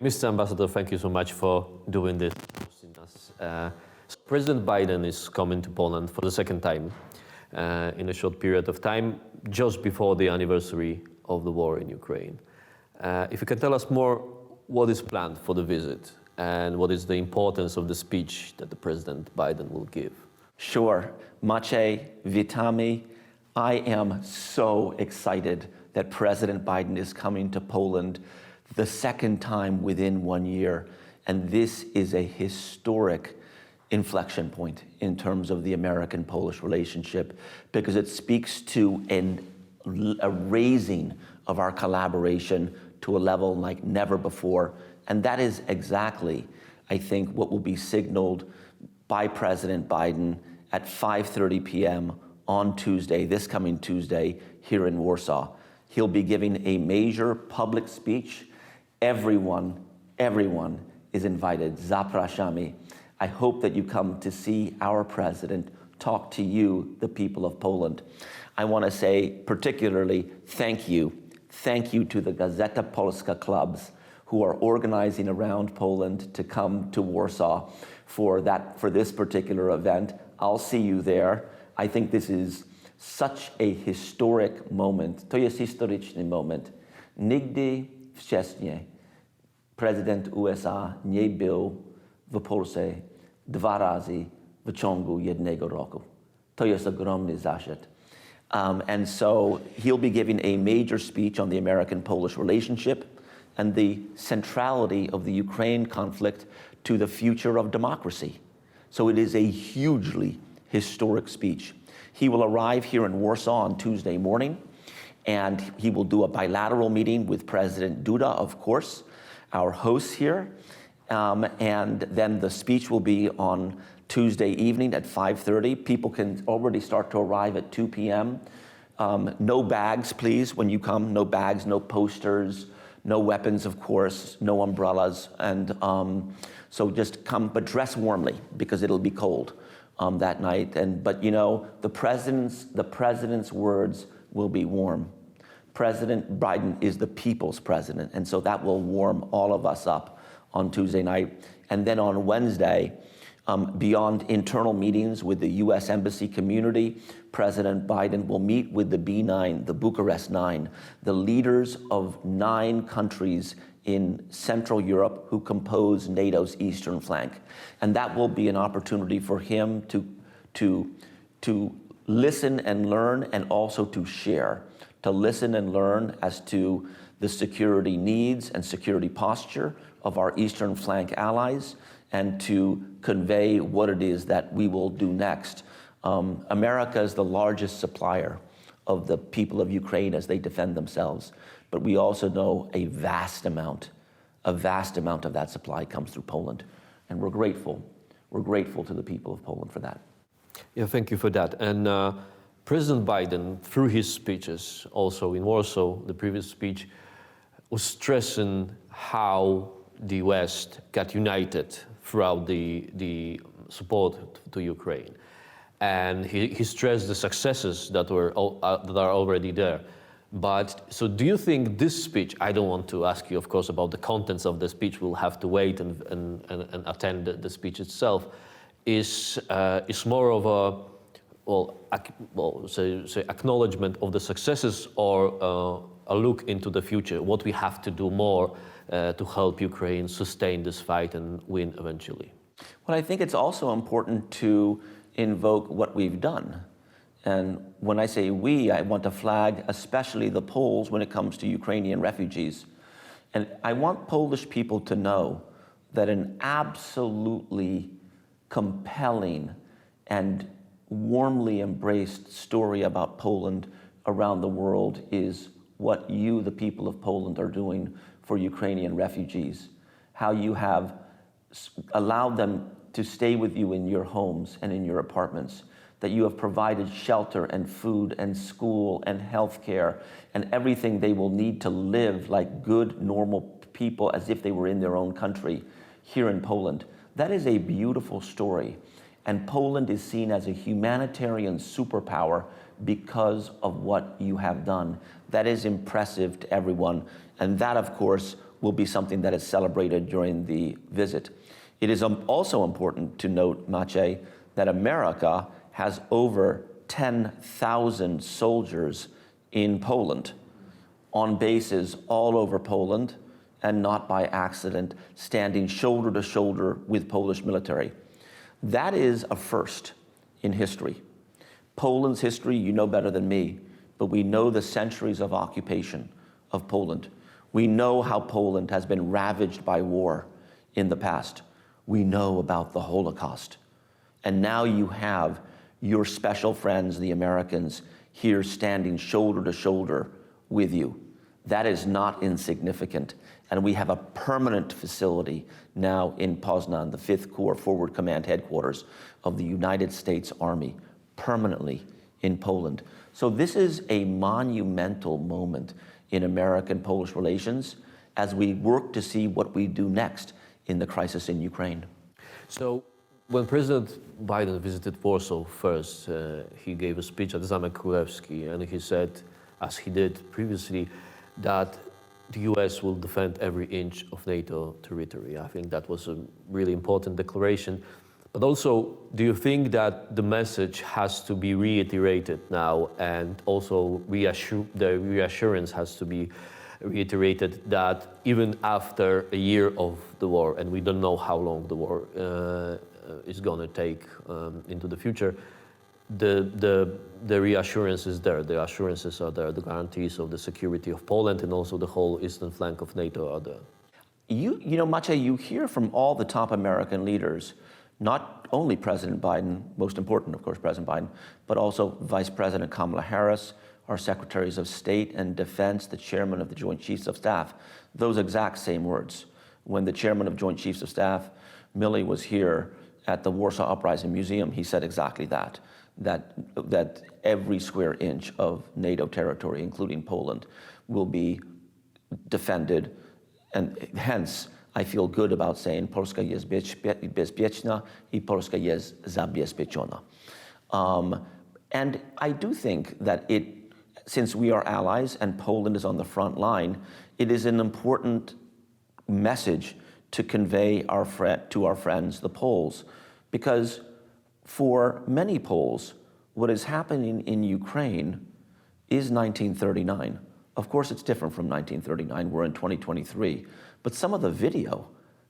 Mr. Ambassador, thank you so much for doing this. President Biden is coming to Poland for the second time in a short period of time, just before the anniversary of the war in Ukraine. If you can tell us more, what is planned for the visit and what is the importance of the speech that the President Biden will give? Sure. Maciej, witamy. I am so excited that President Biden is coming to Poland the second time within 1 year. And this is a historic inflection point in terms of the American-Polish relationship, because it speaks to a raising of our collaboration to a level like never before. And that is exactly, I think, what will be signaled by President Biden at 5:30 p.m. on Tuesday, this coming Tuesday, here in Warsaw. He'll be giving a major public speech. Everyone is invited. Zapraszamy. I hope that you come to see our president talk to you, the people of Poland. I want to say particularly thank you. Thank you to the Gazeta Polska clubs who are organizing around Poland to come to Warsaw for this particular event. I'll see you there. I think this is such a historic moment. To jest historyczny moment. Nigdy wcześniej prezydent USA nie był w Polsce 2 razy w ciągu jednego roku. To jest ogromny zaszczyt. And so he'll be giving a major speech on the American-Polish relationship and the centrality of the Ukraine conflict to the future of democracy. So it is a hugely historic speech. He will arrive here in Warsaw on Tuesday morning, and he will do a bilateral meeting with President Duda, of course, our hosts here. And then the speech will be on Tuesday evening at 5:30. People can already start to arrive at 2 p.m. No bags, please, when you come. No bags, no posters, no weapons, of course, no umbrellas. And so just come, but dress warmly, because it'll be cold that night. But you know, the president's words will be warm. President Biden is the people's president, and so that will warm all of us up on Tuesday night. And then on Wednesday, beyond internal meetings with the U.S. Embassy community, President Biden will meet with the B9, the Bucharest 9, the leaders of 9 countries in Central Europe who compose NATO's eastern flank. And that will be an opportunity for him to listen and learn, and also to share, to listen and learn as to the security needs and security posture of our eastern flank allies, and to convey what it is that we will do next. America is the largest supplier of the people of Ukraine as they defend themselves, but we also know a vast amount of that supply comes through Poland, and we're grateful. We're grateful to the people of Poland for that. Yeah, thank you for that. And President Biden, through his speeches, also in Warsaw, the previous speech, was stressing how the West got united throughout the support to Ukraine. And he stressed the successes that are already there. But so do you think this speech, I don't want to ask you, of course, about the contents of the speech, we'll have to wait and attend the speech itself, is more of say acknowledgement of the successes, or a look into the future, what we have to do more to help Ukraine sustain this fight and win eventually? Well, I think it's also important to invoke what we've done. And when I say we, I want to flag especially the Poles when it comes to Ukrainian refugees. And I want Polish people to know that an absolutely compelling and warmly embraced story about Poland around the world is what you, the people of Poland, are doing for Ukrainian refugees. How you have allowed them to stay with you in your homes and in your apartments, that you have provided shelter and food and school and health care and everything they will need to live like good, normal people, as if they were in their own country here in Poland. That is a beautiful story. And Poland is seen as a humanitarian superpower because of what you have done. That is impressive to everyone. And that, of course, will be something that is celebrated during the visit. It is also important to note, Maciej, that America has over 10,000 soldiers in Poland, on bases all over Poland, and not by accident, standing shoulder to shoulder with Polish military. That is a first in history. Poland's history, you know better than me, but we know the centuries of occupation of Poland. We know how Poland has been ravaged by war in the past. We know about the Holocaust. And now you have your special friends, the Americans, here standing shoulder to shoulder with you. That is not insignificant. And we have a permanent facility now in Poznan, the 5th Corps Forward Command Headquarters of the United States Army, permanently in Poland. So this is a monumental moment in American-Polish relations as we work to see what we do next in the crisis in Ukraine. So when President Biden visited Warsaw first, he gave a speech at Zamek Królewski, and he said, as he did previously, that the US will defend every inch of NATO territory. I think that was a really important declaration. But also, do you think that the message has to be reiterated now, and also the reassurance has to be reiterated that even after a year of the war, and we don't know how long the war is going to take into the future, the reassurance is there, the assurances are there, the guarantees of the security of Poland and also the whole eastern flank of NATO are there? You know, Maciej, you hear from all the top American leaders, not only President Biden, most important, of course, President Biden, but also Vice President Kamala Harris, our Secretaries of State and Defense, the Chairman of the Joint Chiefs of Staff, those exact same words. When the Chairman of Joint Chiefs of Staff, Milley, was here at the Warsaw Uprising Museum, he said exactly that every square inch of NATO territory, including Poland, will be defended, and hence I feel good about saying Polska jest bezpieczna I Polska jest zabezpieczona. And I do think that since we are allies and Poland is on the front line, it is an important message to convey to our friends, the Poles, because for many Poles, what is happening in Ukraine is 1939. Of course, it's different from 1939. We're in 2023. But some of the video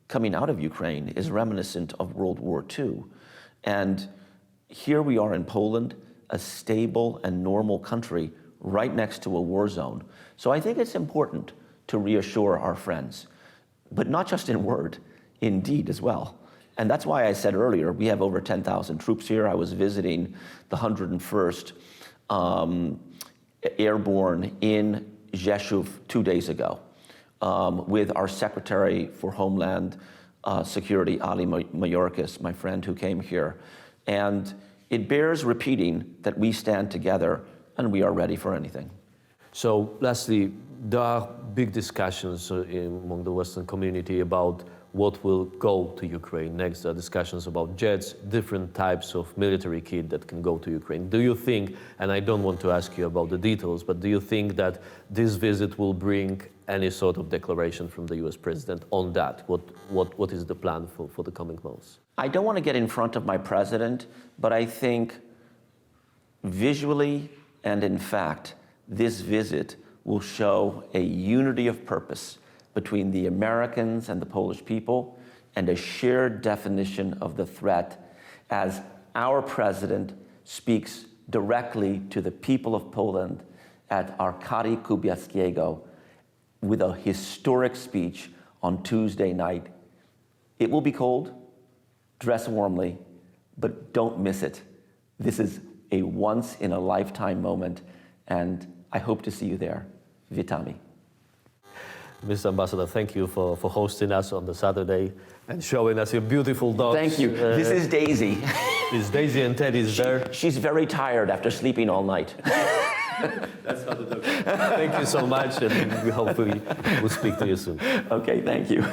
coming out of Ukraine is reminiscent of World War II. And here we are in Poland, a stable and normal country right next to a war zone. So I think it's important to reassure our friends, but not just in word, in deed as well. And that's why I said earlier, we have over 10,000 troops here. I was visiting the 101st Airborne in Rzeszów 2 days ago with our Secretary for Homeland Security, Ali Mayorkas, my friend who came here. And it bears repeating that we stand together and we are ready for anything. So lastly, there are big discussions among the Western community about what will go to Ukraine next. There are discussions about jets, different types of military kit that can go to Ukraine. Do you think, and I don't want to ask you about the details, but do you think that this visit will bring any sort of declaration from the US president on that? What is the plan for the coming months? I don't want to get in front of my president, but I think visually and in fact, this visit will show a unity of purpose between the Americans and the Polish people, and a shared definition of the threat as our president speaks directly to the people of Poland at Arkady Kubiackiego with a historic speech on Tuesday night. It will be cold, dress warmly, but don't miss it. This is a once-in-a-lifetime moment, and I hope to see you there. Witamy. Mr. Ambassador, thank you for hosting us on the Saturday and showing us your beautiful dogs. Thank you. This is Daisy. This is Daisy, and Ted is there. She's very tired after sleeping all night. That's how the dog. Thank you so much, and we hopefully will speak to you soon. Okay, thank you.